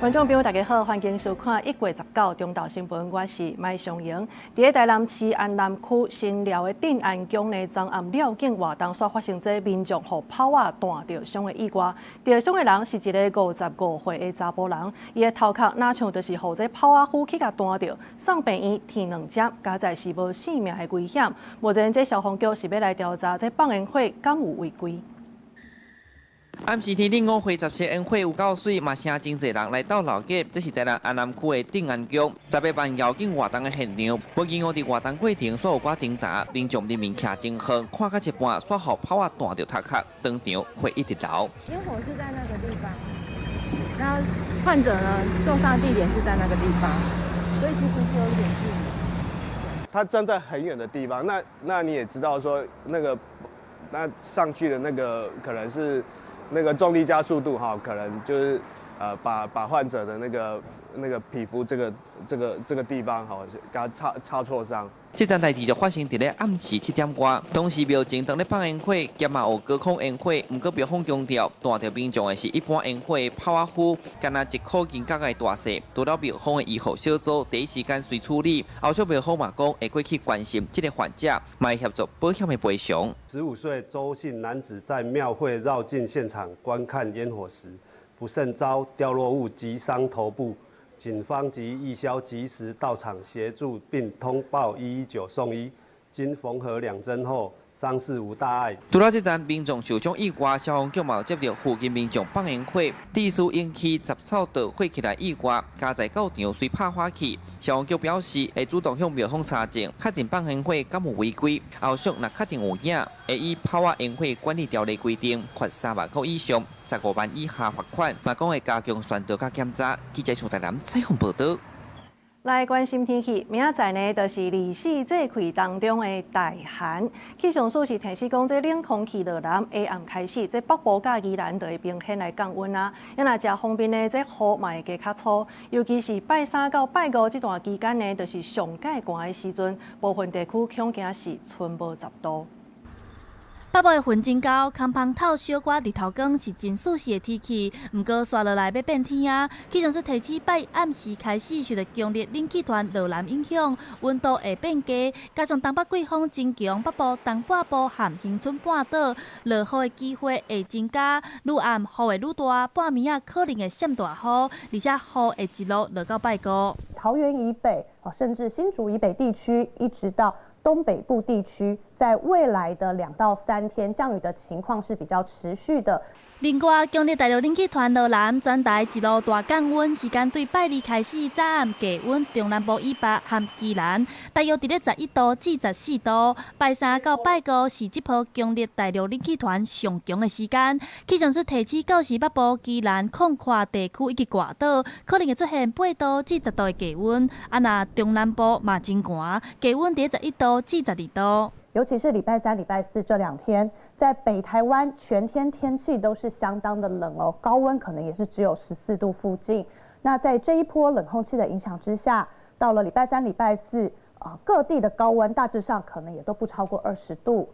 观众朋友大家好，欢迎收看1月19中昼新闻，我是麦尚莹。伫台南市安南区新寮的定安宫呢，昨暗廖境活动所发生这民众互炮啊弹着伤的意外。受伤的人是一个55岁的查甫人，伊的头壳哪像就是互这炮啊虎去甲弹着，送病院添2针，加在是无性命的危险。目前这消防局是要来调查这放烟火敢有违规。 暗时天顶午会10些烟火有够水，嘛声真侪人来到老街。这是台南安南区的定安宫，10办邀请活动的现场。不经我伫活动过程所有挂顶打，民众人面徛真远，看到一半，煞好炮啊弹着头壳，当场会一直流。烟火是在那个地方，然后患者呢受伤的地点是在那个地方，所以其实是有点距离。他站在很远的地方，那你也知道说那上去的那个可能是。 那个重力加速度哈，可能就是把患者的那个皮肤这个地方哈，给他擦挫伤。这件代志就发生伫咧暗时7点多，当时庙前当咧放烟火，兼嘛有高空烟火，唔过庙方强调，弹着民众的是一般烟火的炮啊虎，干那1口金角的大小，除了庙方的医护小组第一时间随处理，后续庙方嘛讲会过去关心这个患者，嘛会协助保险的赔偿。 15岁周姓男子在庙会绕境现场观看烟火时，不慎遭掉落物击伤头部。 警方及义消及时到场协助，并通报119送医，经缝合2针后，伤势无大碍。除了这站民众受伤意外，消防局嘛有接到附近民众放烟火，地势引起杂草倒火起来意外，加在到场随拍火气。消防局表示会主动向庙方查证，确认放烟火敢有违规，后续若确定有影，会以炮啊烟火管理条例规定，罚3万块以上。 15万以下罚款，嘛讲会加强宣导甲检查。记者从台南采访报道。来关心天气，明仔载呢，就是24节气当中的大寒。气象署是提示讲，这冷空气落南，下暗开始，这北部甲宜兰就会明显来降温啊。因若这方面呢，这雨嘛会加较粗，尤其是拜3到拜5这段期间呢，就是上介寒的时阵，部分地区恐惊是春无10度。 北部的云真高，空芳透小寡日头光是真舒适的天气。不过，刷落来要变天啊！气象署提醒，拜暗时开始受到强烈冷气团落南影响，温度会变低，加上东北季风增强，北部东半部和恒春半岛落雨的机会会增加，愈暗雨会愈大，半暝啊可能会闪大雨，而且雨会一路落到拜5。桃园以北甚至新竹以北地区，一直到 东北部地区，在未来的2到3天，降雨的情况是比较持续的。另外，强烈大陆冷气团落南，转台一路大降温，时间对拜2开始早暗低温，中南部以北和宜兰大约伫咧11度至14度。拜3到拜5是这波强烈大陆冷气团上强的时间。气象署提醒，到时北部、宜兰、广阔地区以及外岛，可能会出现8度至10度的低温。那中南部嘛真寒，低温伫11度至12度。尤其是礼拜3、礼拜4这2天，在北台湾全天天气都是相当的冷哦，高温可能也是只有14度附近。那在这一波冷空气的影响之下，到了礼拜3、礼拜4，各地的高温大致上可能也都不超过20度。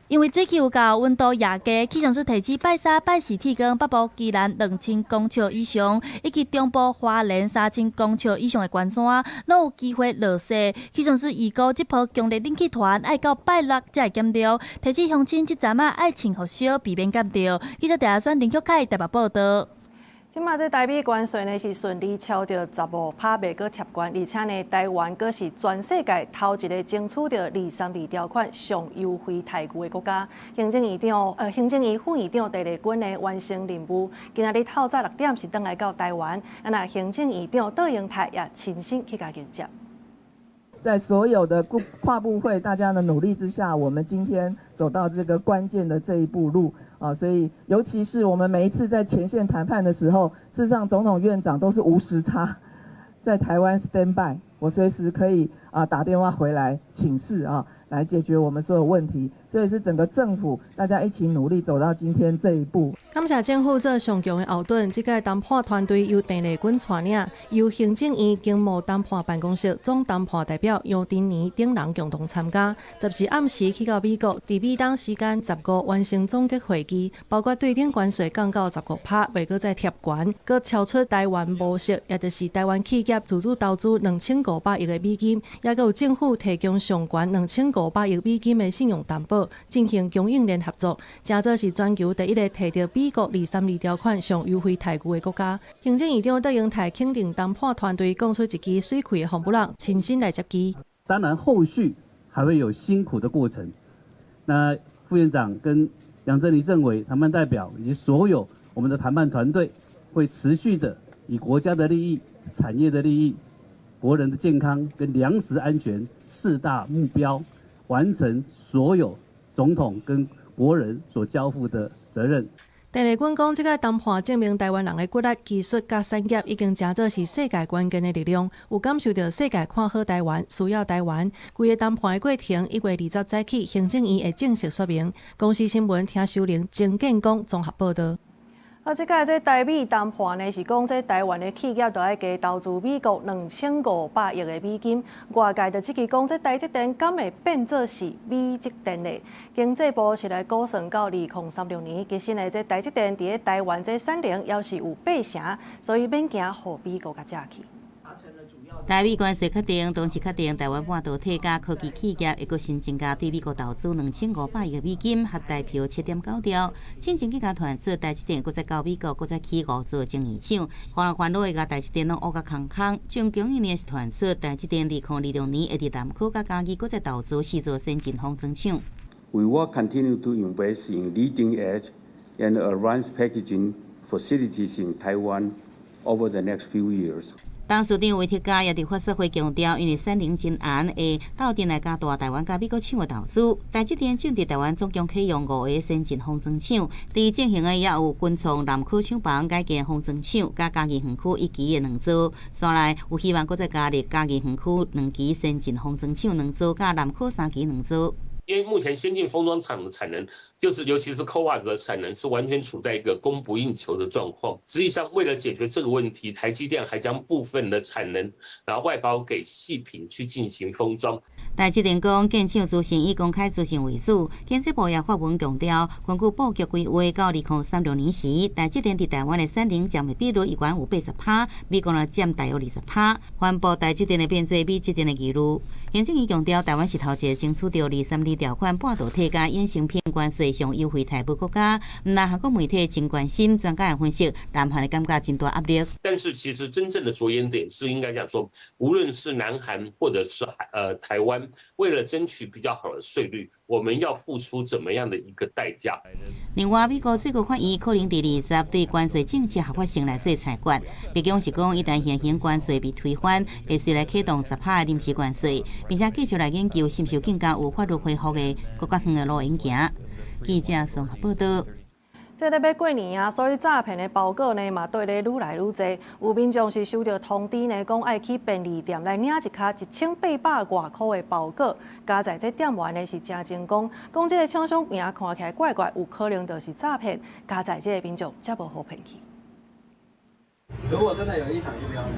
因为最近有到温度亚低，气象署提醒拜3、拜4天光北部、宜兰2000公尺以上，以及中部、花莲3000公尺以上的关山，都有机会落雪。气象署预估这波强烈冷气团爱到拜6才会减掉，提醒乡亲这阵爱穿雨小，避免减掉。记者台选林旭凯台北报道。 即马这台美关税呢是顺利超着15%，袂过贴关，而且呢，台湾阁是全世界头一个争取着232条款上优惠待遇的国家。行政院副院长陈丽君呢完成任务，今仔日透早6点是返来到台湾，那行政院长杜英泰也亲身去甲迎接。 在所有的跨部会大家的努力之下，我们今天走到这个关键的这一步路啊，所以尤其是我们每一次在前线谈判的时候，事实上总统院长都是无时差，在台湾 stand by， 我随时可以打电话回来请示来解决我们所有问题。所以所以是整个政府大家一起努力走到今天这一步。感谢政府做上强的后盾，这个谈判团队由郑丽君带领，由行政院经贸谈判办公室总谈判代表杨丁年等人共同参加。10时暗时去到美国，伫美东时间15完成总结会议，包括对顶关税降到15%，未搁再贴关，搁超出台湾模式，也就是台湾企业自主投资2500亿的美金，也搁有政府提供上悬2500亿美金的信用担保，进行供应链合作，正做是全球第一个摕到美国232条款上优惠待遇的国家。行政院长戴英泰肯定谈判团队讲出一支水开的红布朗，亲身来接机。当然，后续还会有辛苦的过程。那副院长跟杨振理政委谈判代表以及所有我们的谈判团队，会持续的以国家的利益、产业的利益、国人的健康跟粮食安全4大目标，完成所有总统跟国人所交付的责任。郑丽君讲，这个谈判证明台湾人的骨力、技术甲产业已经真做是世界关键的力量，有感受到世界看好台湾，需要台湾。规个谈判的过程1月20早起，行政院会正式说明。公司新闻听收玲、郑建光综合报道。这届这台美谈判呢，是讲这台湾的企业都要加投资美国2500亿的美金。外界就质疑讲，这台积电敢会变作是美积电的？经济部是来估算到2036年，其实呢，这台积电伫台湾这产能要是有8成，所以免惊互美国甲食去。台美关系确定，同时确定台湾半导体甲科技企业会阁新增加对美国投资2500亿美金，合代票7.9兆。进前几家团出台积电，阁再到美国，阁再起5座晶圆厂，烦恼的甲台积电拢乌甲空空。从今年呢是团出台积电2026年会伫南科甲嘉义，阁再投资4座先进封装厂。We will continue to invest in leading-edge and advanced packaging facilities in Taiwan over the next few years. 董事长韦铁嘉也伫发说会强调，因为产能真严，会斗阵来加大台湾甲美国厂的投资。台积电正伫台湾总共启用5个先进封装厂，伫进行的也有军创南区厂房改建封装厂，甲嘉义园区1期的2座。将来有希望阁再加入嘉义园区2期先进封装厂2座，甲南区3期2座。因为目前先进封装厂的产能，就是尤其是 CoWoS 的产能，是完全处在一个供不应求的状况。实际上，为了解决这个问题，台积电还将部分的产能，然后外包给细品去进行封装。台积电讲，建厂资讯以公开资讯为主，经济部也发文强调，根据布局规划，到2036年时，台积电伫台湾的产能将会比率有80%，美国呢占大约20%，宣布台积电的变做美积电的记录。行政院强调，台湾是头一个争取到232条款半导体甲衍生品关税上优惠待遇国家，那韩国媒体真关心，专家也分析，南韩的感觉真大压力。但是其实真正的着眼点是应该讲说，无论是南韩或者是台湾，为了争取比较好的税率，我们要付出怎么样的一个代价？另外，美国这个法院可能伫20对关税政策合法性来做裁决。毕竟是讲，一旦现行关税被推翻，会随来启动10%的临时关税，并且继续来研究是不是更加有法律恢复的更加远的路用行。记者综合报道。这咧要过年啊，所以诈骗的包裹呢嘛对咧愈来愈侪。有民众是收到通知呢，讲爱去便利店来领一卡1800外块的包裹，加在这店员呢是真成功。讲这个厂商名看起来怪怪，有可能就是诈骗，加在这个民众才无好骗去。如果真的有异常，就不要拿。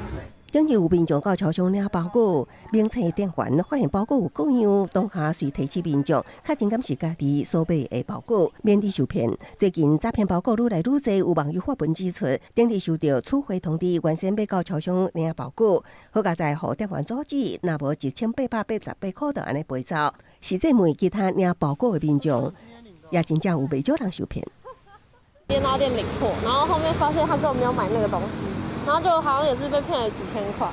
今日有民众到超商领包裹，明测店员发现包裹有各样，当下随提醒民众，确定敢是家己所买的包裹，免得受骗。最近诈骗包裹愈来愈多，有网友发文指出，当日收到取回通知，原先要到超商领包裹，好加在互店员阻止，若无1888块就安尼飞走。实际问其他领包裹的民众，也真正有不少人受骗。电脑店领货，然后后面发现他根本没有买那个东西。然后就好像也是被骗了几千块，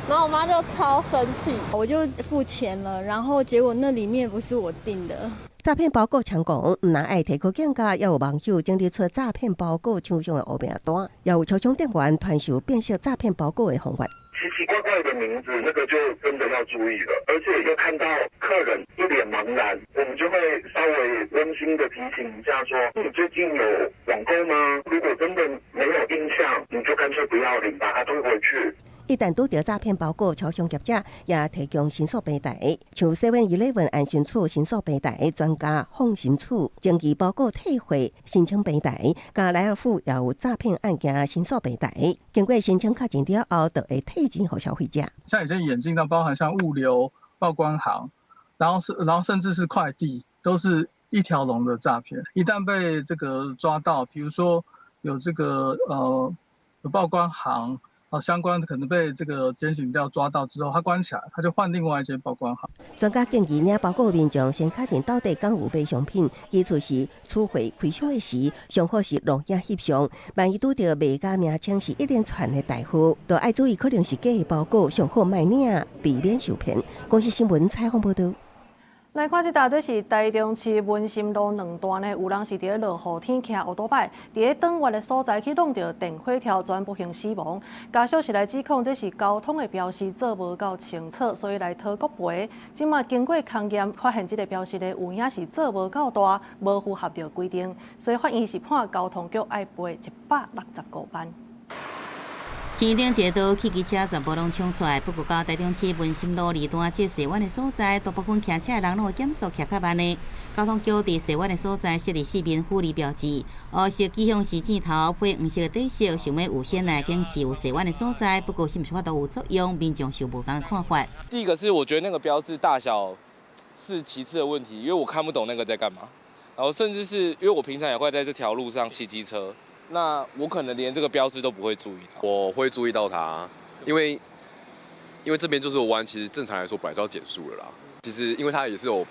然后我妈就超生气，我就付钱了，然后结果那里面不是我订的。诈骗包裹抢讲，唔但爱提高价格，也有网友整理出诈骗包裹厂商的黑名单，也有超商店员传授辨识诈骗包裹的方法。奇奇怪怪的名字，那个就真的要注意了。而且又看到客人一脸茫然，我们就会稍微温馨的提醒一下说：“你最近有网购吗？如果真的没有印象，你就干脆不要领，把它退回去。”一旦拄到诈骗包裹，超商业者也提供申诉平台，像 7-11安心处申诉平台专家放心处，将其包裹退回申请平台，加莱尔富也有诈骗案件申诉平台，经过申请确认了后，就会退钱给消费者。像已经演进到包含像物流、报关行，然后甚至是快递，都是一条龙的诈骗。一旦被这个抓到，比如说有这个有报关行。相关的可能被这个检警调抓到之后，他关起来，他就换另外一间报关行。专家建议领包裹的民众先确认到底敢有买商品，其次是取回开箱的时，上好是录影翕相。万一拄到卖家名称是一连串的大户，就要注意可能是假的包裹，上好卖领，避免受骗。公司新闻采访报道。来看这这是台中市文心路2段呢，有人是伫落雨天骑乌多摆，伫长远的所在去弄到电火条，全不幸死亡。家属是来指控这是交通的标示做无够清楚，所以来讨国赔。即马经过勘验，发现这个标示呢有影是做无够大，无符合着规定，所以法院是判交通局爱赔165万。市顶一道汽机车全部拢冲出来，不过到台中市文心路2段这西湾的所在，大部分骑车的人拢减速骑较慢的。交通局伫西湾的所在设立4面护理标志，黑色指向是箭头，配黄色的底色，想要有显来更是有西湾的所在。不过是毋是法度有作用，民众是无同的看法。第一个是我觉得那个标志大小是其次的问题，因为我看不懂那个在干嘛。然后甚至是因为我平常也会在这条路上骑机车。那我可能连这个标志都不会注意到，我会注意到它，因为这边就是弯，其实正常来说本来就要减速了啦。其实因为它也是有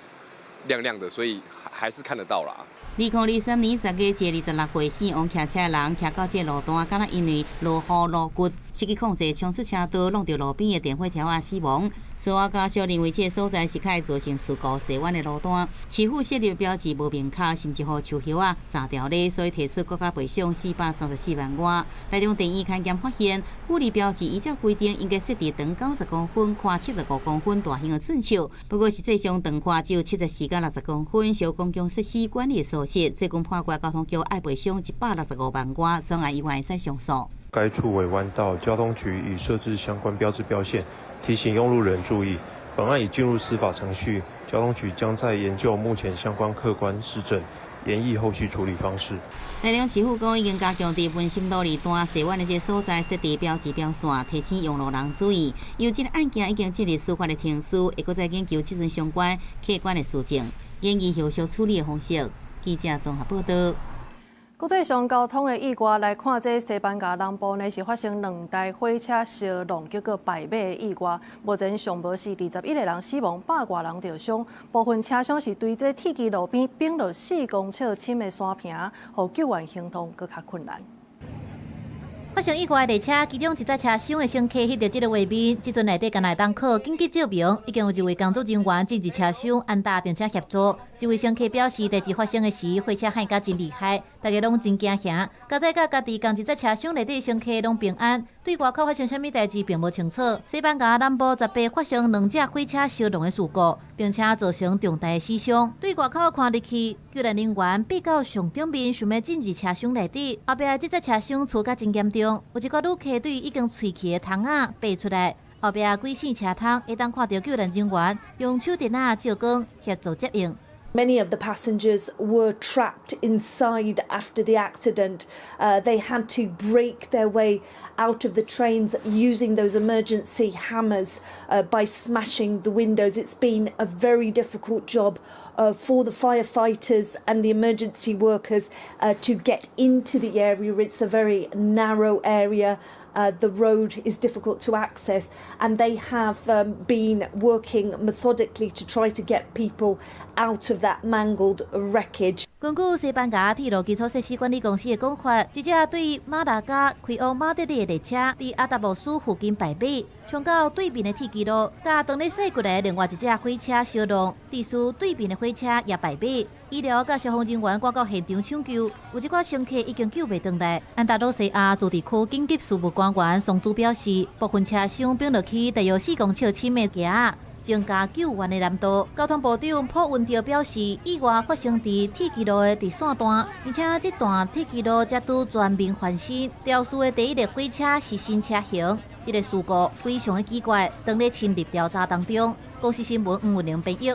亮亮的，所以还是看得到啦。2023年10月26岁姓王骑车的人骑到这路段，敢若因为落雨落骨，失去控制，冲出车道，弄到路边的电火条啊死亡。所以家属认为这个所在是可以造成事故西湾的路段，市府设立标志无明确，甚至乎树叶啊砸掉咧，所以提出国家赔偿434万外。台中地院勘验发现，护理标志依照规定应该设置长90公分、宽75公分大型的寸树，不过实际上长宽只有74到60公分，属公共设施管理疏失，最近判决交通局爱赔偿165万外，障碍意外使上诉。该处尾弯道，交通局已设置相关标志标线，提醒用路人注意。本案已进入司法程序，交通局将在研究目前相关客观事证，研议后续处理方式。台中市府讲已经加强伫文心路2段西湾的这所在设置标志标线，提醒用路人注意。由这个案件已经进入司法的程序，会搁再研究即阵相关客观的事情，研议后续处理的方式。记者综合报道。国际上交通的意外来看，这西班牙南部呢是发生2台火车相撞，结果败马的意外。目前上无是21个人死亡，100多人受伤。部分车厢是对这铁基路边冰落4公尺深的山坪，互救援行动更较困难。发生意外的列车，其中一节车厢的乘客翕到这个画面，即阵内底敢来当客紧急照明，已经有一位工作人员进入车厢安搭并且协助。一位乘客表示，代志发生的时，火车害甲真厉害，大家拢真惊吓。加在甲家己同一节车厢内底乘客拢平安，对外口发生啥物代志并无清楚。西班牙南部18发生2架火车相撞的事故，并且造成重大的死伤。对外口看入去，救援人员爬到上顶面，想要进入车厢内底。后壁这节车厢出甲真严重，有一个旅客对已经喙齿的虫仔爬出来。后壁几扇车窗会当看到救援人员用手电啊照光协助接应。Many of the passengers were trapped inside after the accident. They had to break their way out of the trains using those emergency hammers by smashing the windows. It's been a very difficult job for the firefighters and the emergency workers to get into the area. It's a very narrow area. The road is difficult to access, and they have been working methodically to try to get people out of that mangled wreckage. 根据西班牙铁路基础设施管理公司的讲法，一架对马达加开往马德里的列车伫阿达姆斯附近败马，冲到对面的铁基路，甲当日驶过来另外一架火车相撞，致使对面的火车也败马。医疗甲消防人员赶到现场抢救，有一寡乘客已经救袂回来。安达罗西亚驻地区紧急事务官员宋祖表示，部分车厢冰落去大约4公尺深的夹，增加救援的难度。交通部长朴文潮表示，意外发生伫铁基路的第3段，而且这段铁基路才拄全面翻新，肇事的第1列火车是新车型。这个事故非常的奇怪，当在深入调查当中。公司新闻黄文玲编译。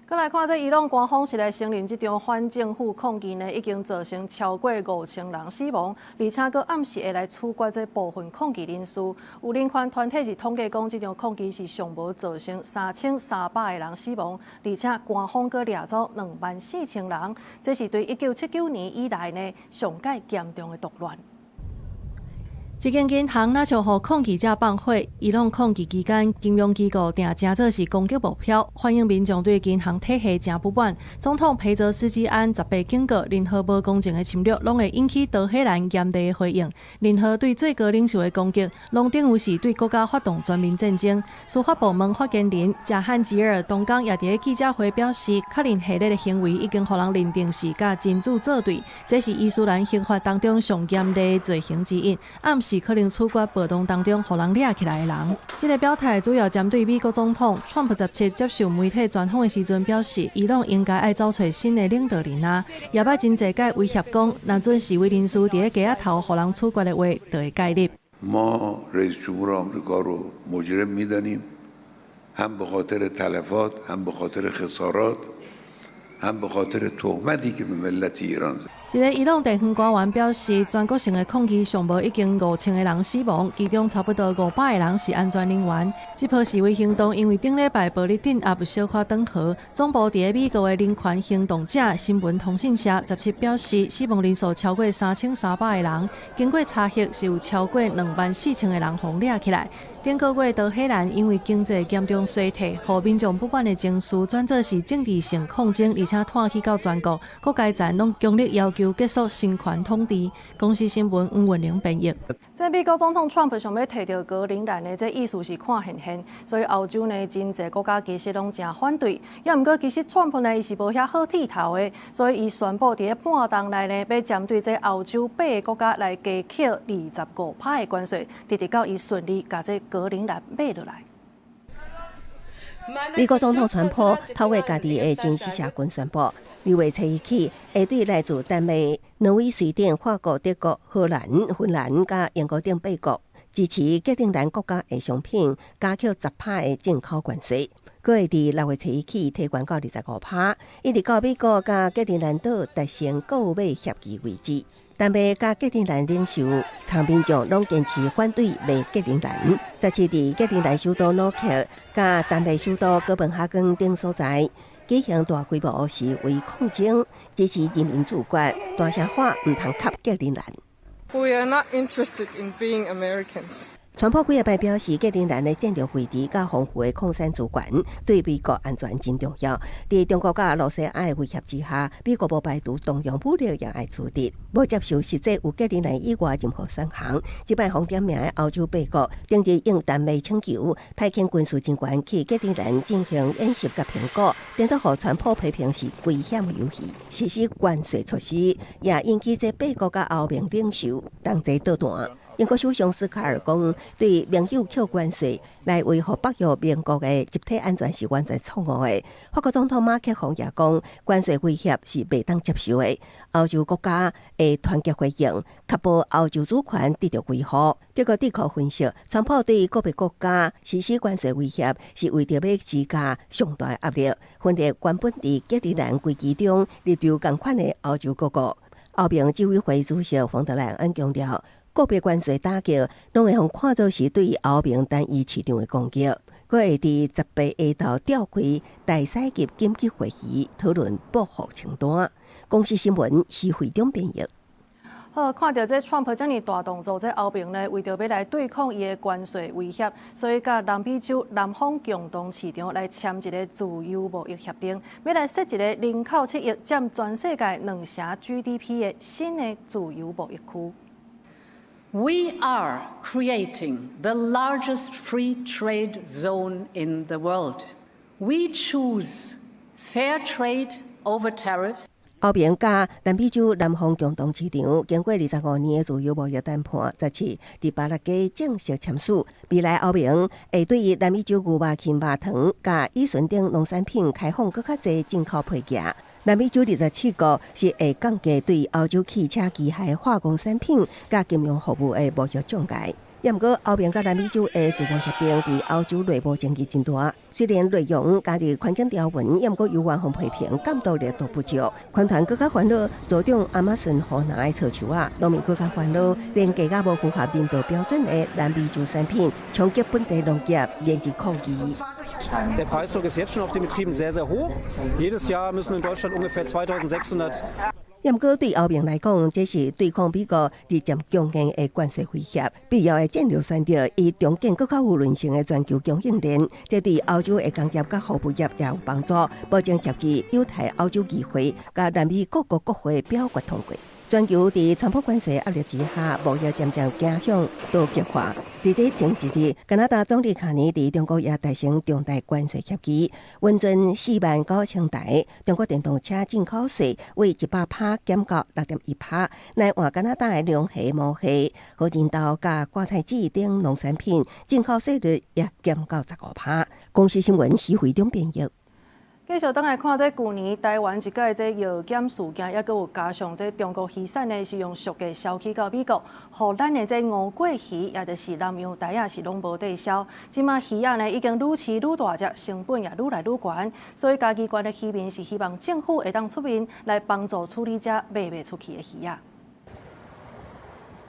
再来看这伊朗官方是来承认，这场反政府抗议呢，已经造成超过5000人死亡，而且佫暗示会来处决这部分抗议人士。有人权团体是统计讲，这场抗议是上无造成3300个人死亡，而且官方佫掠走24000人，这是对1979年以来呢上界严重的动乱。一间银行若像互抗议者放火，伊朗抗议期间，金融机构定正做是攻击目标，反映民众对银行体系真不满。总统裴泽斯基按18警告，任何无公正的侵略，拢会引起德黑兰严厉的回应。任何对最高领袖的攻击，拢等于是对国家发动全面战争。司法部门发言人贾汉吉尔东港也伫记者会表示，确认系列的行为已经互人认定是甲真主作对，这是伊斯兰刑法当中上严厉的罪行之一，暗示可能处决暴动当中互人掠起来的人。这个表态主要针对美国总统川普17接受媒体专访的时阵表示，伊朗应该爱找找新的领导人啊，也捌真侪届威胁讲，若准示威人士伫咧街仔头互人处决的话，就会介入。ما رئیس جمهور آمریکا رو مجرم می‌دانیم، هم به خاطر تلفات، هم به خاطر خسارات، هم به خاطر تهمتی که به ملت ایران زد. 一个伊朗地方官员表示，全国性的抗议上无已经5000个人死亡，其中差不多500个人是安全人员。这波示威行动因为顶礼拜暴力镇压小可长河，总部伫美国的人权行动者新闻通讯社17表示，死亡人数超过3300个人，经过查核是有超过24000个人被掠起来。顶个月，德黑兰因为经济严重衰退，互民众不满的情绪转做是政治性抗争，而且拖起到全国，各阶层拢强烈要求结束新权统治。公司新闻黄文玲编译。在美国总统川普想要摕到格陵兰的，这意思是看现现，所以欧洲呢真侪国家其实拢真反对。也毋过其实川普呢伊是无遐好剃头的，所以伊宣布伫咧半冬内呢要针对这欧洲8个国家来加扣25%的关税，直直到伊顺利把这格陵兰买落来。美国总统川普透过家己的真实社群宣布，2月7日起，会对来自丹麦、挪威、瑞典、法国、德国、荷兰、芬兰甲英国等8国支持格陵兰国家的商品加扣10%的进口关税。佮会伫6月7日起提悬到25%，一直到美国甲格陵兰岛达成购买协议为止。丹麦甲格陵兰领袖参民众拢坚持反对卖格陵兰。17日，格陵兰首都诺克甲丹麦首都哥本哈根等所在举行大规模示威抗争，支持人民自决，大声喊唔通吸格陵兰。We are not interested in being Americans. 川普几日摆表示，格陵兰的战略位置甲丰富的矿产资源对美国安全真重要。在中国甲罗西亚的威胁之下，美国无排除动用武力也爱处理，无接受实际有格陵兰以外任何选项。即摆红点名的欧洲8国定日应丹麦请求，派遣军事人员去格陵兰进行演习甲评估，等到互川普批评是危险游戏，实施关税措施，也引起这8国甲欧盟领袖同齐倒弹。英国首相斯卡尔讲，对盟友扣关税来维护北约盟国的集体安全是完全错误的。法国总统马克龙也讲，关税威胁是袂当接受的。欧洲国家会团结回应，确保欧洲主权得到维护。这个智库分析，川普对个别国家实施关税威胁，是为着要施加上大压力，分裂原本伫格陵兰危机中立场同款的欧洲各国。欧盟执委会主席冯德莱恩强调，个别关税打击，拢会互看作是对欧盟单一市场的攻击。佮会伫18下昼召开大赛级紧急会议，讨论报复清单。公司新闻是会长编译。好，看到这川普这么大动作，这欧盟呢为着要来对抗伊的关税威胁，所以甲南美洲南方共同市场来签一个自由贸易协定，要来设一个人口7亿、占全世界2成 GDP 的新的自由贸易区。We are creating the largest free trade zone in the world. We choose fair trade over tariffs. 欧盟甲南美洲南方共同市场经过25年的自由贸易谈判，17伫巴拉圭正式签署。未来欧盟会对于南美洲牛肉、禽肉糖、甲乙醇等农产品开放更较侪进口配额。南美洲27国是会降低对欧洲汽车、机械、化工产品、甲金融服务的贸易障碍。也毋过欧盟甲南美洲的自贸协定伫欧洲内部争议真大，虽然内容加入环境条文，也毋过有外方批评监督力度不足。环团更加烦恼，组长亚马逊河南的草树啊，农民更加烦恼，连价格无符合人道标准的南美洲产品，冲击本地农业，连日抗议。Der Preisdruck ist jetzt schon auf den Betrieben sehr, sehr hoch. Jedes Jahr müssen in Deutschland ungefähr 2.600. 也毋过对欧盟来讲，这是对抗美国日渐强硬的关税威胁，必要的战略选择以重建更较有韧性的全球供应链，这对欧洲的工业甲服务业也有帮助，保证协议有待欧洲议会甲南美各国国会表决通过。全球伫川普关税压力之下，贸易渐渐走向多极化。伫这前一日，加拿大总理卡尼伫中国也达成重大关税协议，温存49000台中国电动车进口税为100%减到6.1%，来换加拿大的龙虾、毛蟹、和人豆甲瓜菜籽等农产品进口税率也减到15%。公司新闻徐慧中编译。继续等来看，这去年台湾一届这药检事件，也佮有加上这中国鱼产呢是用俗价销去到美国，互咱的这五桂鱼也就是南洋台也是拢无抵销。即马鱼仔呢已经愈饲愈大只，成本也愈来愈悬，所以家己关的渔民是希望政府会当出面来帮助处理这卖袂出去的鱼仔。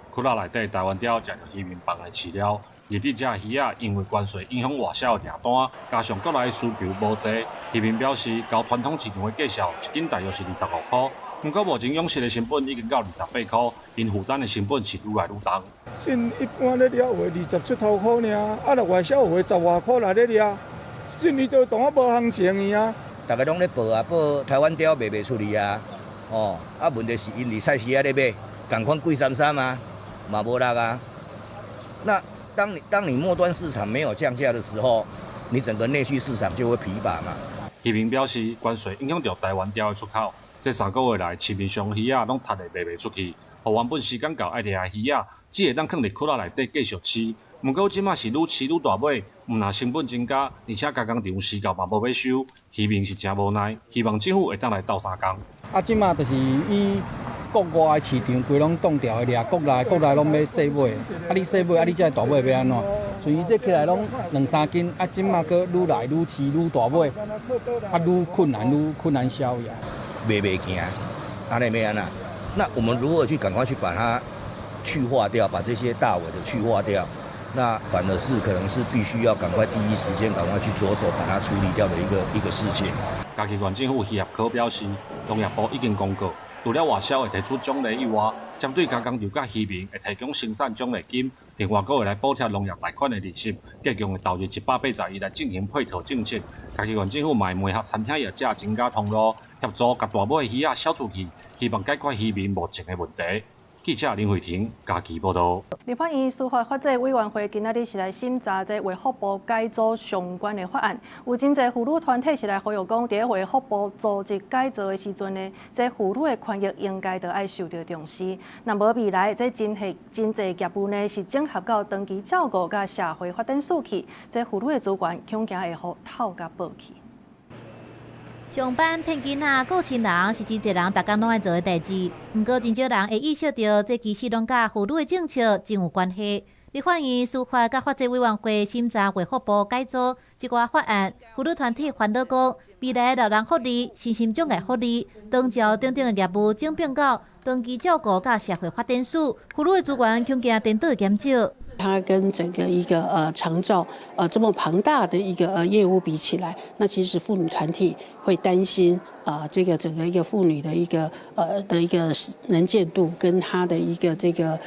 窟窿内底台湾钓食着渔民放的饲料。入地这鱼仔因为关税影响外销订单，加上国内需求无济，渔民表示，交传统市场的价销一斤大约是25块，不过目前养殖的成本已经到28块，因负担的成本是愈来愈重。新一般咧了话27出头块尔，啊，若外销话10外块来咧了，新伊都当啊无行情去啊。大家拢咧报啊，报台湾钓卖袂出去啊，哦，啊问题是因伫菜市仔咧卖，同款贵33啊，嘛无力啊，那。当你末端市场没有降价的时候，你整个内需市场就会疲乏嘛。渔民表示，关税影响到台湾钓的出口，这3个月来，市面上鱼仔拢摊得卖袂出去，互原本时间到爱掠的鱼仔，只会当放伫窟窿内底继续饲。不过即马是愈饲愈大尾，毋但成本增加，而且加工厂时间嘛无要收，渔民是真无奈，希望政府会当来斗相共。啊，即马就是以国外的市场规拢冻掉的掠，国内拢要细尾，啊你细尾，啊你这大尾要安怎？所以这起来拢2-3斤，啊即马搁愈来愈饲愈大尾，啊愈困难销呀。卖袂行，安尼要安那？那我们如何去赶快去把它去化掉，把这些大尾的去化掉？那反而是可能是必须要赶快第一时间赶快去着手把它处理掉的一个事情。嘉义县政府渔业科表示，农业部已经公告。除了外销会提出奖励以外，针对加工厂甲渔民会提供生产奖励金，另外阁会来补贴农业贷款的利息，计共会投入180亿来进行配套政策。嘉义县政府嘛会配合餐厅业者增加通路，协助甲大尾鱼仔销出去，希望解决渔民目前的问题。记者林慧婷，嘉义报道。立法院司法法制委员会今仔日是来审查这卫福部改组相关的法案，有真侪妇女团体是来呼吁讲，伫卫福部组织改造的时阵呢，这妇女的权益应该都爱受到重视。那无未来，这真侪业务呢是整合到长期照顾甲社会发展署去，这妇女的资源恐惊会互偷甲报去。上班骗囡仔、顾亲人是真侪人逐工拢爱做的代志，不过真少人会意识到，这其实拢甲妇女的政策真有关系。立法院司法甲法制委员会审查卫福部改组一寡法案，妇女团体烦恼讲，未来老人福利、身心障碍福利、长照等等的业务整并到长期照顾甲社会发展署，妇女的资源恐惊颠倒减少。它跟整个一个长照这么庞大的一个业务比起来，那其实妇女团体会担心这个整个一个妇女的一个能见度跟她的一个这个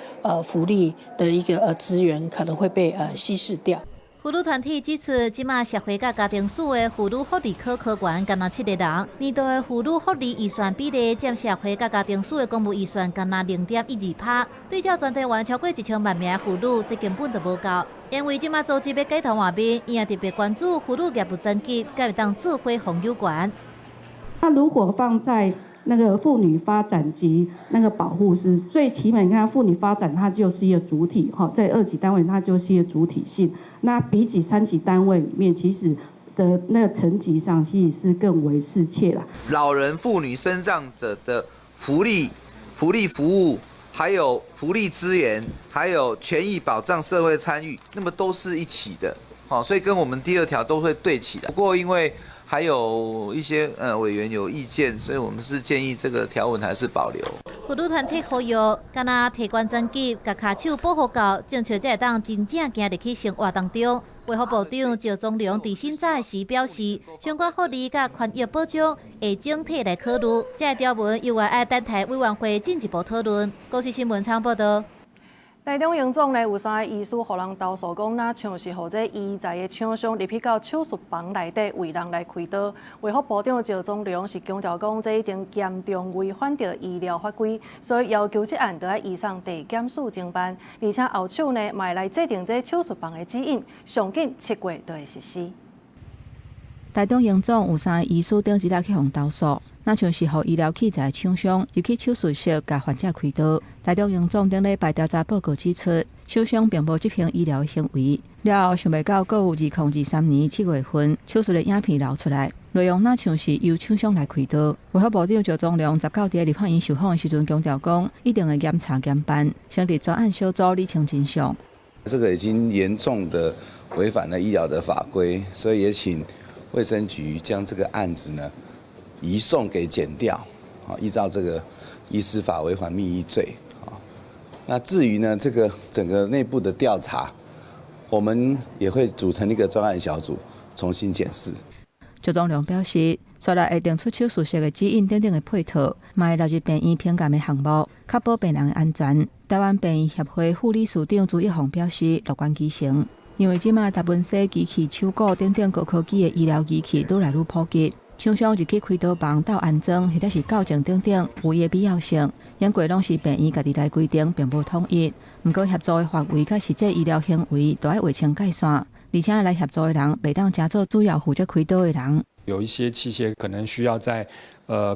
福利的一个资源可能会被稀释掉。妇女团体指出，即马社会甲家庭署的妇女福利科科员干那7个人，年度的妇女福利预算比例占社会甲家庭署的公务预算干那0.12%，对照全台湾超过1,000万名的妇女，这根本就无够。因为即马组织要改头换面，伊也特别关注妇女业务增级，甲会当智慧红有关。那如果放在那个妇女发展及那个保护是最起码，你看妇女发展它就是一个主体哈，在2级单位它就是一个主体性。那比起3级单位里面，其实的那个层级上其实是更为适切啦。老人、妇女、身障者的福利服务，还有福利资源，还有权益保障、社会参与，那么都是一起的。好，所以跟我们第2条都会对齐的。不过因为还有一些委员有意见，所以我们是建议这个条文还是保留。妇女团体呼吁，敢若提悬针级，甲骹手保护到，政策才会当真正行入去生活当中。卫福部长赵宗良伫审查时表示，相关福利甲权益保障会整体来考虑。这条文又爱等待委员会进一步讨论。国视新闻参报道。台中营总呢有3个医师，互人投诉讲，那像是互这医材的厂商入去到手术房内底为人来开刀。卫福部长赵宗良是强调讲，这一定严重违反着医疗法规，所以要求这案就要移送地检署侦办，而且后手呢嘛会来制定这手术房的指引，上紧7月就会实施。台中营总有3个医师顶一日去互投诉，那像是互医疗器材厂商入去手术室甲患者开刀。台中营总顶礼拜调查报告指出，厂商并无执行医疗行为。了后想袂到，阁有2023年7月份手术的影片流出来，内容那像是由厂商来开刀。卫福部长赵宗良19日立法院受访的时阵强调讲，一定会严查严办，成立专案小组厘清真相。这个已经严重的违反了医疗的法规，所以也请卫生局将这个案子呢移送给检调，依照这个医师法违反密医罪。那至于呢这个整个内部的调查，我们也会组成一个专案小组重新检视。赵宗良表示，虽然会定出手术室的指引等等的配套，嘛会纳入病院评鉴的项目，确保病人的安全。台湾病院协会副理事长朱一宏表示乐观其成，因为即马达文西机器、手骨等等高科技的医疗机器愈来愈普及。厂商入去开刀房到安装或者是校正等等有伊的必要性，因过拢是病院家己来规定，并无统一。不过协助的范围甲实际医疗行为都要划清界线，而且来协助的人袂当加做主要负责开刀的人。有一些器械可能需要在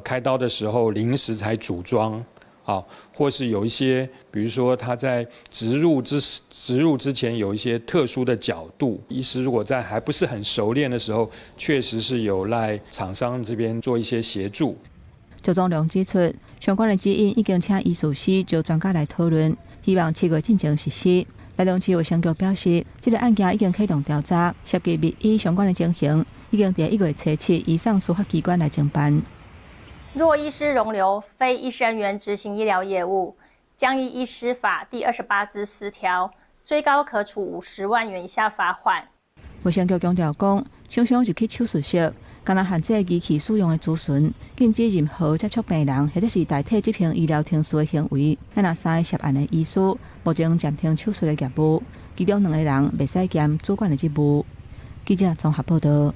开刀的时候临时才组装。或是有一些，比如说他在植入之前有一些特殊的角度，医师如果在还不是很熟练的时候，确实是有赖厂商这边做一些协助。赵宗良指出，相关的指引已经请医术师就专家来讨论，希望7月进行实施。台中市卫生局表示，这个案件已经启动调查，涉及密医相关的情形，已经在1月7日移送司法机关来侦办。若医师容留非医师人员执行医疗业务，将依医师法第28之4条，最高可处50万元以下罚款。卫生局强调讲，厂商入去手术室，敢若限制机器使用的资讯，禁止任何接触病人或者是代替执行医疗程序的行为。那3个涉案的医师，目前暂停手术的业务，其中2个人袂使兼主管的职务。记者综合报道。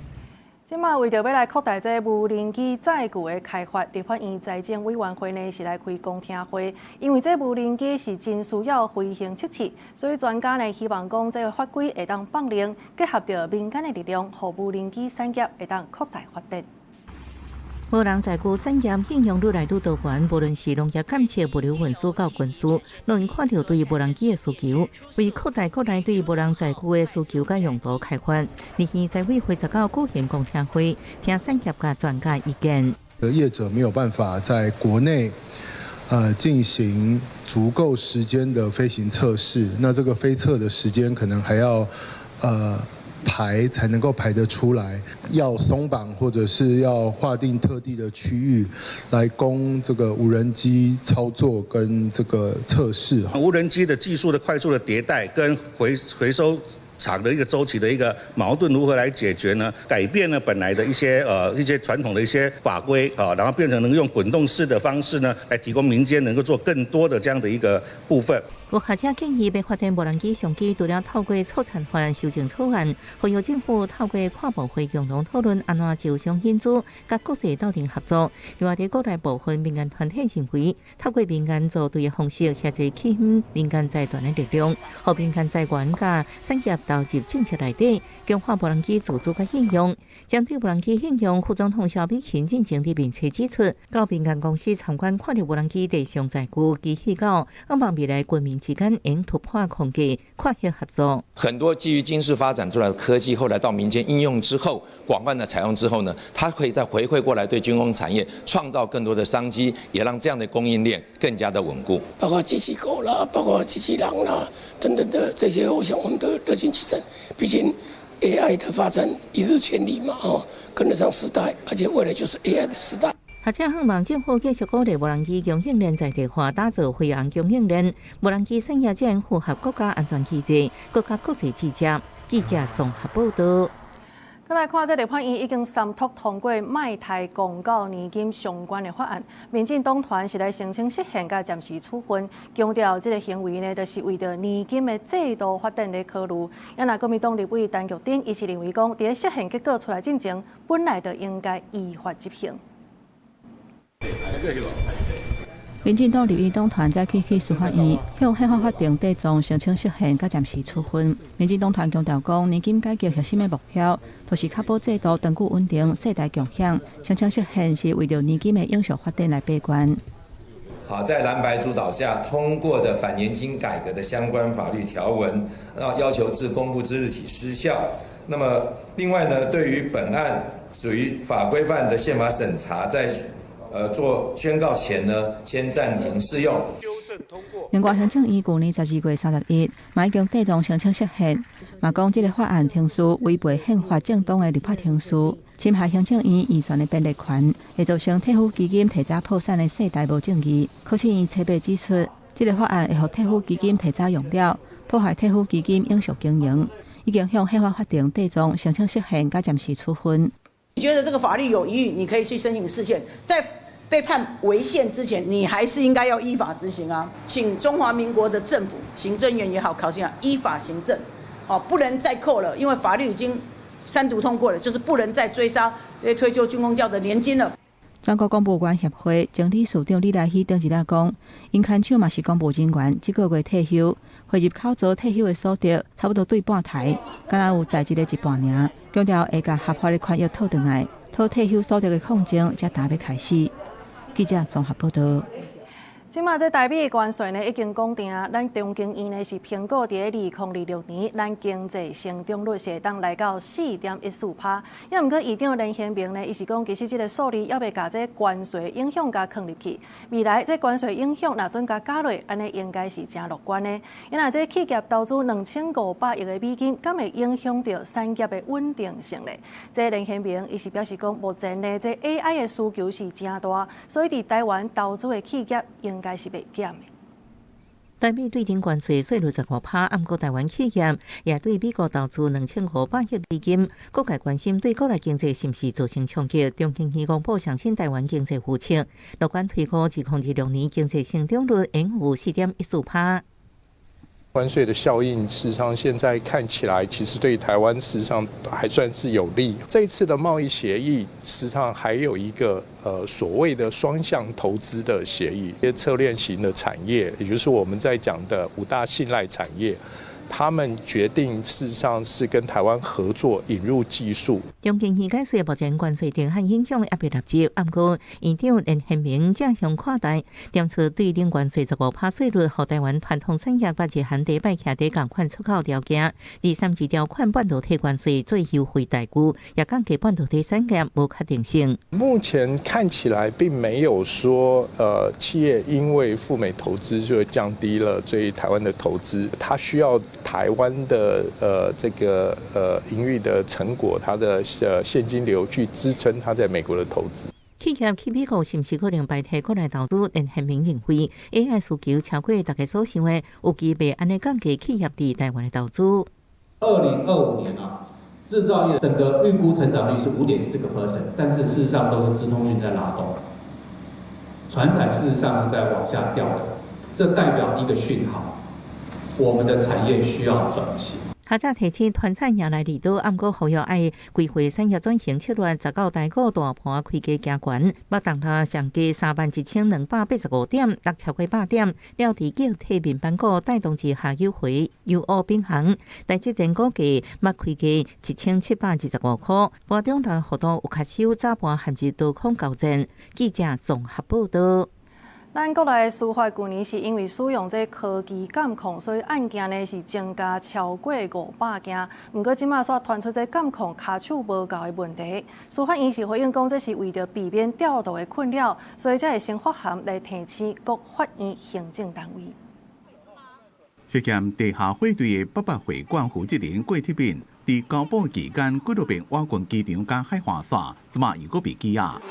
即马为着要来扩大这无人机载具的开发，立法院财政委员会呢是来开公听会，因为这无人机是真需要飞行测试，所以专家呢希望讲这个法规会当放灵，结合着民间的力量，让无人机产业会当扩大发展。无人载具产业应用愈来愈多元，无论是农业监测、物流运输到军事，都因看到对无人机的需求，为扩大国内对无人载具的需求甲用途开发。日前财委会19举行公听会，听产业甲专家意见。业者没有办法在国内进行足够时间的飞行测试，那这个飞测的时间可能还要排才能够排得出来，要松绑或者是要划定特地的区域来供这个无人机操作跟这个测试。无人机的技术的快速的迭代跟回收厂的一个周期的一个矛盾如何来解决呢？改变了本来的一些传统的一些法规然后变成能用滚动式的方式呢，来提供民间能够做更多的这样的一个部分。有学者建议，要发展无人机相机，除了透过促产法案修正草案，呼吁政府透过跨部会共同讨论安怎招商引资，甲国际斗阵合作，又或者国内部分民间团体认为，透过民间组队的方式，协助吸引民间财团的力量，和民间财源甲产业投入政策内底，强化无人机自主甲应用。针对无人机应用，副总统萧美琴进前伫面册指出，到民间公司参观看到无人机地上载具，期许到希望未来军民之间能突破空隙，跨越合作。很多基于军事发展出来的科技，后来到民间应用之后，广泛的采用之后呢，它可以再回馈过来对军工产业创造更多的商机，也让这样的供应链更加的稳固。包括机器狗啦，包括机器人啦等等的这些，我想我们都热情其成。毕竟 AI 的发展一日千里嘛，跟得上时代，而且未来就是 AI 的时代。学者希望政府继续鼓励无人机供应链在地化，打造飞航供应链。无人机产业才能符合国家安全机制，国家国际制裁。记者综合报道。再来看，这立法院已经三读通过卖台公告年金相关的法案。民进党团是来申请释宪甲暂时处分，强调这个行为呢，就是为着年金的制度发展的考虑。那国民党立委陈玉珍伊是认为讲，在释宪结果出来之前，本来就应该依法执行。民进党立委党团在去司法院向宪法法庭递状申请释宪甲暂时处分。民进党团强调讲，年金改革核心的目标，就是确保制度长久稳定、世代共享。申请释宪是为了年金的永续发展来把关。好，在蓝白主导下通过的反年金改革的相关法律条文，要求自公布之日起失效。那么，另外呢，对于本案属于法规范的宪法审查，在做宣告前呢，先暂停适用。另外，行政院去年12月31日，已经递状申请释宪，嘛讲这个法案程序违背宪法正当的立法程序，侵害行政院预算的便利权，会造成退抚基金提早破产的世代无正义。可是，因采白指出，这个法案会让退抚基金提早用了，破坏退抚基金永续经营，已经向宪法法庭递状申请释宪甲暂时处分。你觉得这个法律有疑义，你可以去申请释宪，在被判违宪之前，你还是应该要依法执行啊！请中华民国的政府、行政院也好、考试也好，依法行政，不能再扣了，因为法律已经三读通过了，就是不能再追杀这些退休军公教的年金了。全国公务员协会总理事长李来希当日来讲，因牵手嘛是公务人员，这个月退休，汇入口座退休的所得差不多对半台，敢若有在职的一半尔。强调会甲合法的权益讨回来，讨退休所得的控制才打要开始。记者综合报道。即马这台美关税呢已经讲定，咱中经院呢是评估伫2026年，咱经济成长率是会当来到4.14%。也毋过，议长连贤明呢，伊是讲其实这个数字要袂甲这关税影响甲放入去。未来这关税影响若准甲加落，安尼应该是真乐观的。因为这企业投资2500亿的美金，敢会影响到产业的稳定性呢？这连贤明伊是表示讲，目前呢这 AI 的需求是真大，所以伫台湾投资的企业应该是袂减的。台美对顶关税税率15%，按过台湾企业也对美国投资2500亿美金，各界关心对国内经济是毋是造成冲击。中经院公布上新台湾经济预测，乐观推估2026年经济成长率应有4.14%。关税的效应，事实上现在看起来，其实对台湾事实上还算是有利。这一次的贸易协议，事实上还有一个所谓的双向投资的协议，一些策略型的产业，也就是我们在讲的5大信赖产业。他们决定事实上是跟台湾合作引入技术。中经院解说目前关税定限影响也未立即，不过院长连贤明正向看待，点出对顶关税15%税率，和台湾传统产业把日韩地摆徛在共款出口条件。第三级条款半导体关税最优惠待遇，也降低半导体产业无确定性。目前看起来并没有说企业因为赴美投资就降低了对台湾的投资，它需要台湾的这个营运的成果，它的现金流去支撑它在美国的投资。企业去美国是不是可能代替国内投资？连贤明认为 ，AI 需求超过大家所想的，有机会安尼降低企业伫台湾的投资。2025年制造业整个预估成长率是5.4%，但是事实上都是资通讯在拉动，传产事实上是在往下掉的，这代表一个讯号。我们的产业需要转型。学者提醒团产迎来利多，暗过呼吁爱规划产业转型策略，19大股大盘开价加权，目当他上加31285点，落超过8点，了持叫体面板股带动之下优惠，优乌并行，台积电股价目开价1725块，盘中台幅度有较少，早盘限制多空交战。记者综合报道。咱国内司法去年是因为使用这科技监控，所以案件呢是增加超过500件。不过，即马煞传出这监控卡手无够的问题。司法院是回应讲，这是为着避免调度的困扰，所以才会先发函来提醒各法院行政单位。涉嫌地下火堆的800岁冠负责人郭铁炳，伫交保期间，几多遍挖军机场加海华线，即马又搁被羁押。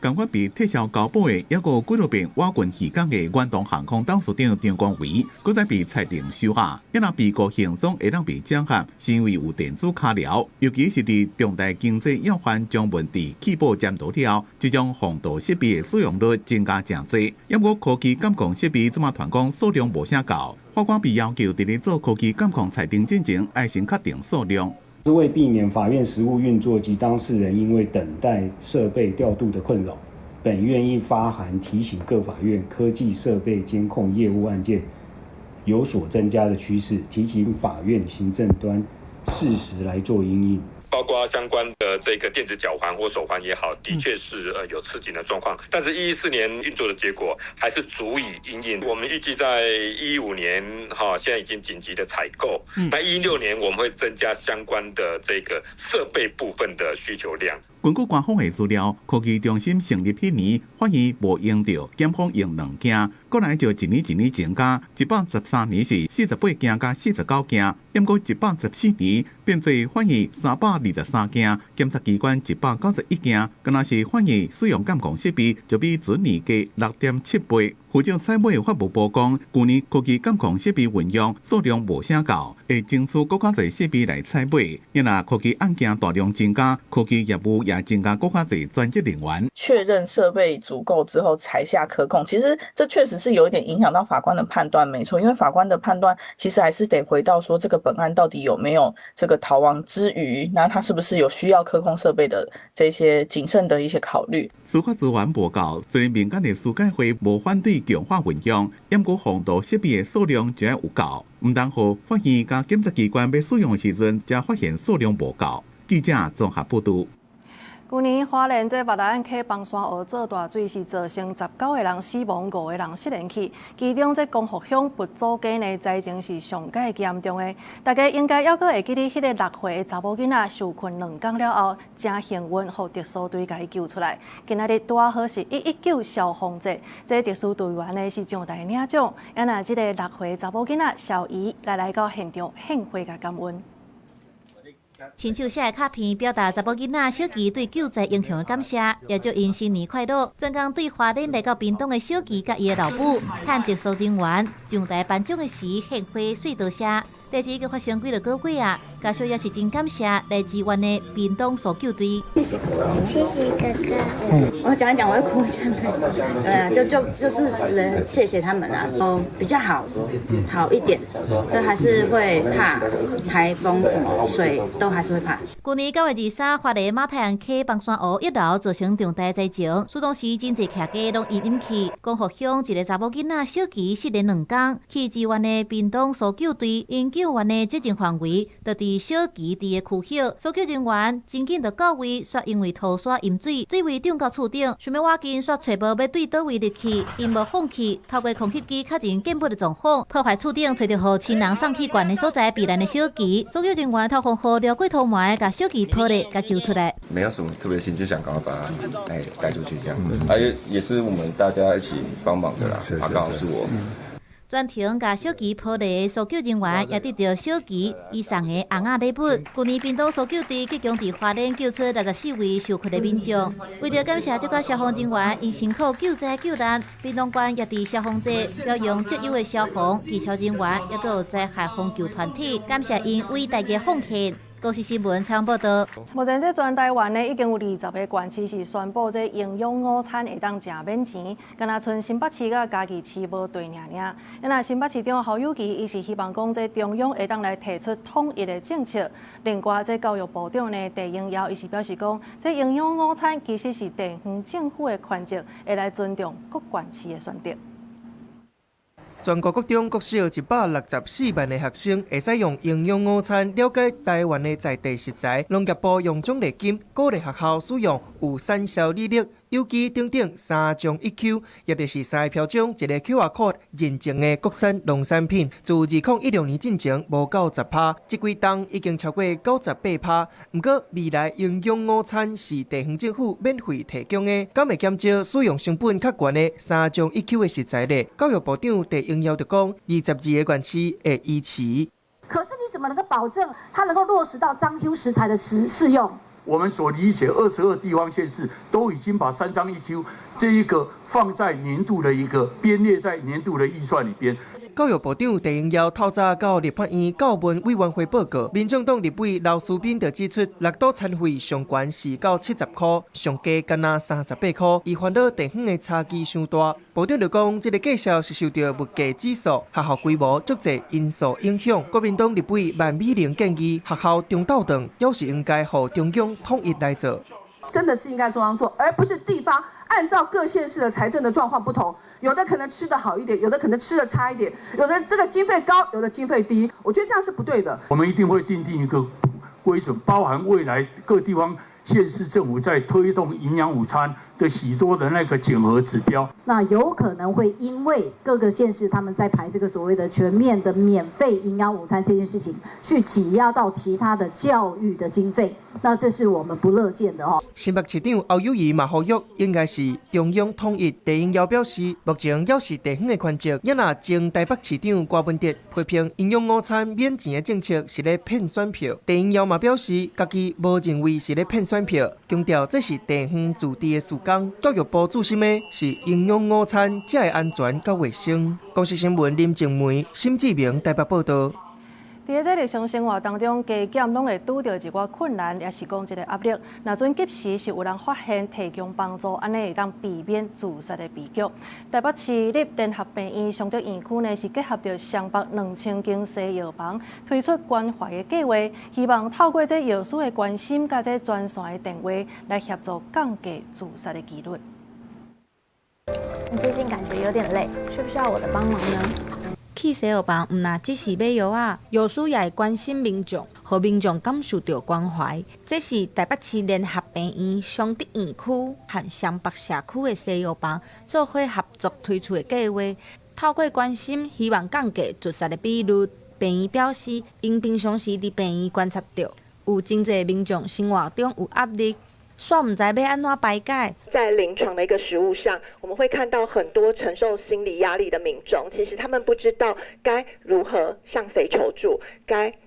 共款被撤销交保的，也有几多遍挖军期间的远东航空董事长张光伟，搁再被裁定收押。因若被告行踪会当被掌握，是因为有电子卡条，尤其是伫重大经济要犯将问题起步监督了，这种防盗设备的使用率增加真多。也过科技监控设备即马传讲数量无啥够，法官被要求伫咧做科技监控裁定之前，要先确定数量。是为避免法院实务运作及当事人因为等待设备调度的困扰，本院应发函提醒各法院科技设备监控业务案件有所增加的趋势，提醒法院行政端适时来做因应。包括相关的这个电子脚环或手环也好，的确是有吃紧的状况，但是114年运作的结果还是足以因应。我们预计在15年现在已经紧急的采购，那16年我们会增加相关的这个设备部分的需求量。根据官方的资料，科技中心成立迄年，法院无用到检方用2件，过来就一年增加，113年是48件加49件，不过114年变做法院323件，检察机关191件，敢若是法院使用监控设备就比前年加6.7倍。府长蔡美法务部讲，去年科技监控设备运用数量无啥够，会争取更较侪设备来采买。因若科技案件大量增加，科技业务也增加更较侪专职人员。确认设备足够之后才下可控，其实这确实是有一点影响到法官的判断，没错。因为法官的判断其实还是得回到说，这个本案到底有没有这个逃亡之余，那他是不是有需要可控设备的这些谨慎的一些考虑。司法资源无够，虽然民间的司改会无反对强化运用，不过防盗设备的数量就要有够，唔当好法院甲检察机关要使用的时阵，才发现数量无够。记者综合报道。去年花莲这八大案溪崩山河做大水，是造成19个人死亡，5个人失联去。其中这光复乡佛祖街呢灾情是上界严重的。大家应该还阁会记得迄个6岁的查某囡仔受困2天了后，真幸运，互特殊队甲伊救出来。今仔日拄好是119消防节，这特殊队员呢是上台领奖。也拿这个6岁查某囡仔小姨来到现场献花甲感恩。亲手写的卡片表达查某囡仔小琪对救灾英雄的感谢，也祝因新年快乐。专工对花莲来到屏东的小琪甲伊的老母，趁特殊人员上台颁奖的时献花说多谢。代志已经发生几个月啊，家属也是真感谢来支援的屏东搜救队。谢谢哥哥。我讲一讲，我会哭这样的。对啊，就是人谢谢他们啊，比较好一点，就还是会怕台风什么水都还是会怕。去年9月23，花莲马太阳溪崩山湖1楼造成重大灾情，苏当时真侪客家拢淹去。光复乡一个查某囡仔小琪失联2天，去支援的屏东搜救队因救援的接近范围，就伫小琪伫的区域，搜救人员真紧就到位，却因为土沙淹水，水位涨到厝顶，想要挖紧，却找无要对倒位入去，因无放弃，透过空气机确认建物的状况，破坏厝顶，找到互亲人送去管的所在避难的小琪，搜救人员透过河流过头埋，把小琪抱来，甲救出来。没有什么特别心，就想赶快把他带出去这样，也是我们大家一起帮忙的啦，他刚好是我。专程甲小琪抱来，搜救人员也得到小琪伊送的红仔礼物。去年屏东搜救队即将伫花莲救出64位受困的民众。为着感谢这个消防人员因辛苦救灾救难，屏东县也伫消防节表扬职业的消防、技巧人员，也有灾害防救团体，感谢因伟大的奉献。都市新闻采访报道。目前这全台湾呢，已经有20个县市是宣布这营养午餐会当食免钱，敢若剩新北市甲嘉义市无对尔尔。那新北市长侯友宜伊是希望讲这中央会当来提出统一的政策。另外，这教育部长呢，陈英尧伊是表示讲，这营养午餐其实是地方政府的权责，会来尊重各县市的选择。全国各中国小164万的学生会使用营养午餐了解台湾的在地食材。农业部用奖励金鼓励学校使用有产销履历、有机等等3种1Q， 也就是3个标章一个 QR code 认证的国产农产品。自2016年进前无90%，这几档已经超过98%。不过未来营养午餐是地方政府免费提供的，敢会减少使用成本较悬的3种1Q 的食材呢？教育部长陈英尧就讲，22个县市会依持。可是你怎么能够保证它能够落实到彰 Q 食材的适用？我们所理解，22地方县市都已经把3张1Q 这一个放在年度的一个编列在年度的预算里边。教育部长陈英尧透早到立法院教文委员会报告，民众党立委刘思斌就指出，6都餐费上悬是到70块，上低敢若38块，伊烦恼地方的差距伤大。部长就讲，这个计数是受到物价指数、学校规模足侪因素影响。国民党立委万美玲建议，学校中斗长要是应该由中央统一来做。真的是应该中央做，而不是地方按照各县市的财政的状况不同，有的可能吃得好一点，有的可能吃得差一点，有的这个经费高，有的经费低，我觉得这样是不对的。我们一定会订定一个规准，包含未来各地方县市政府在推动营养午餐的许多的那个检核指标。那有可能会因为各个县市他们在排这个所谓的全面的免费营养午餐这件事情，去挤压到其他的教育的经费，那这是我们不乐见的哦。新北市长侯友宜嘛呼吁，应该是中央统一。陈英尧表示，目前要是地方的权责，也若前台北市长郭文哲批评营养午餐免钱的政策是咧骗选票。陈英尧嘛表示，家己无认为是咧骗选票，强调这是地方自治的事工。教育部注心的是营养午餐才会安全甲卫生。公视新闻林静梅、沈志明台北报道。在这日常生活当中，加减拢会拄到一寡困难，也是讲一个压力。若准及时是有人发现提供帮助，安尼会当避免自杀的悲剧。台北市立联合病院尚德院区呢是结合着双北2000间西药房，推出关怀的计划，希望透过这药师的关心，甲这专线的电话来协助降低自杀的几率。你最近感觉有点累，需不需要我的帮忙呢？去西药房唔那只是买药啊，药师也会关心民众，让民众感受到关怀。这是台北市联合病院尚德院区和双北社区的西药房做伙合作推出的计划，透过关心，希望降低自杀的比率。病院表示，因平常时伫病院观察到，有真侪民众生活中有压力。煞唔知要安怎排解。在临床的一个实务上，我们会看到很多承受心理压力的民众，其实他们不知道该如何向谁求助，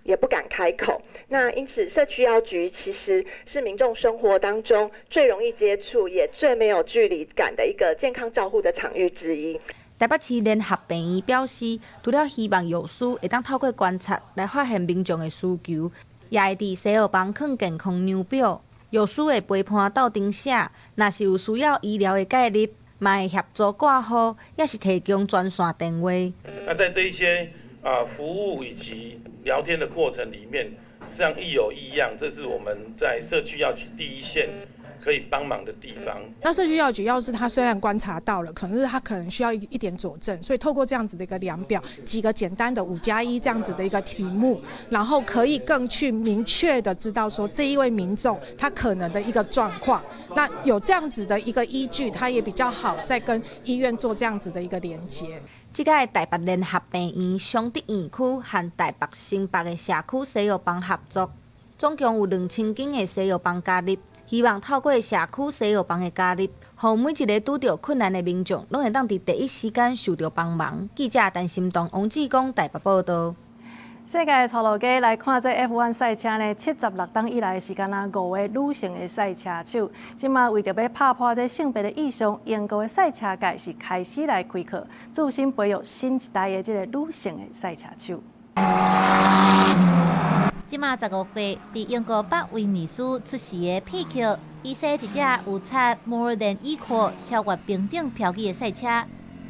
也不敢开口。那因此，社区药局其实是民众生活当中最容易接触，也最没有距离感的一个健康照护的场域之一。台北市联合病院表示，除了希望药师会当透过观察来发现民众的需求，也会伫西药房放健康量表。药师会陪伴斗阵写，若是有需要医疗的介入，嘛会协助挂号，也是提供专线电话。那在这一些服务以及聊天的过程里面，实际上亦有异样，这是我们在社区药局第一线可以帮忙的地方。那社区药局要是他虽然观察到了，可是他可能需要一点佐证，所以透过这样子的一个量表，几个简单的5+1这样子的一个题目，然后可以更去明确的知道说这一位民众他可能的一个状况。那有这样子的一个依据，他也比较好再跟医院做这样子的一个连接。这个台北联合病院尚德院区和台北新北的社区西药房合作，总共有2000间的西药房加入。希望透过社区西药房的加入，让每一个拄到困难的民众，拢会当伫第一时间受到帮忙。记者陈心东、王志光台北报道。世界的操路街来看这 F1 赛车呢，76档以来是干那5位女性的赛车手。即马为着要打破这性别的意象，英国的赛车界是开始来开课，自身培育新一代的这个女性的赛车手。即马15岁，伫英国北威尼斯出世的佩克，伊驶一只有插 More Than Equal 超越平等漂移的赛车。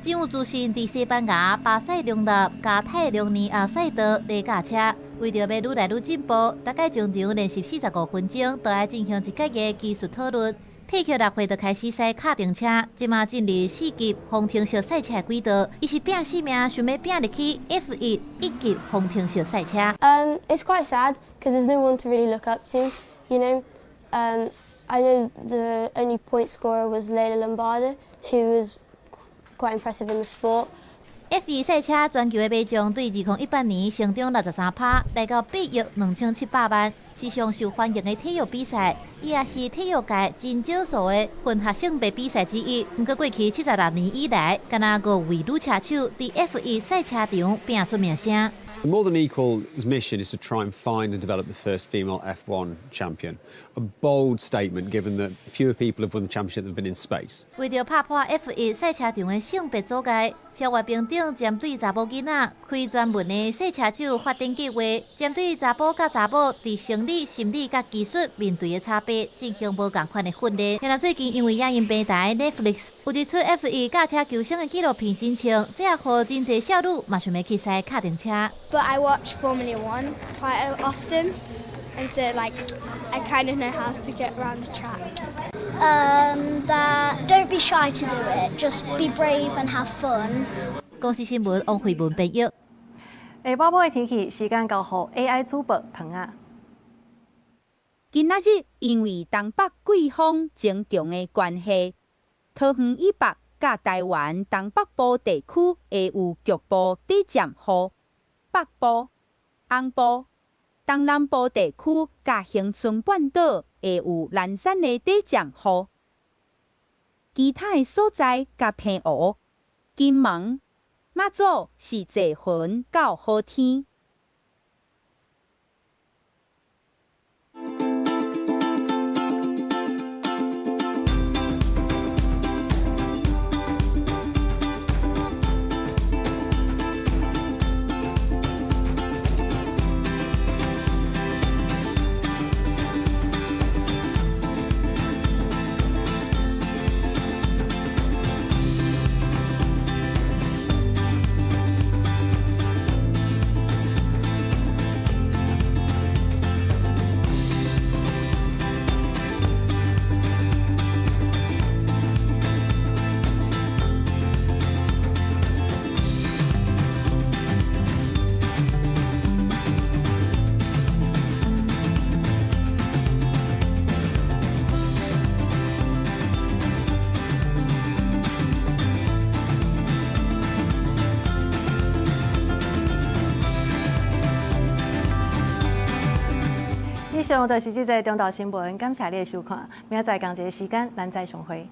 真有自信伫西班牙巴塞隆纳加泰隆尼亚赛道来驾车，为着要愈来愈进步，大概常常练习45分钟，都爱进行一个月技术讨论。佩克6岁就开始驶卡丁车，即马进入4级方程式赛车的轨道。伊是拼性命，想要拼入去 F1 1级方程式赛车。It's quite sad because there's no one to really look up to. You know, I know the only point scorer was Leila Lombardo. She was quite impressive in the sport. F1 赛车全球的买将对2018年成长63%，来到8亿2700万，是上受欢迎的体育比赛。伊也是体育界真少数的混合性别比赛之一。不过过去76年以来，敢若5位女车手伫 F1 赛车场拼出名声。The More Than Equal's mission is to try and find and develop the first female F1 champion. A bold statement given that fewer people have won the championship than have been in space. 为着拍破 F1 赛车场的性别阻碍，超越平等针对查某囡仔开专门的赛车手发展计划，针对查甫甲查某伫生理、心理甲技术面对的差别进行无共款的训练。然后最近因为影音平台 Netflix 有一出 F1 驾车求生的纪录片真情，这也互真侪少女嘛想要去驶卡丁车。But I watch Formula One quite often, and so like I kind of know how to get around the track. Don't be shy to do it. Just be brave and have fun. 公司新闻王慧文报道。下晡晡的天气时间交互 AI 主播唐啊。今仔日因为东北季风增强的关系，桃园以北甲台湾东北部地区会有局部短暂雨。北部、东部、东南部地区甲恒春半岛会有零散的短暂雨，其他的所在甲偏雨。金门、马祖是多云到好天。以上就是这则中岛新闻，感谢你的收看。明仔载同一个时间，咱再相会。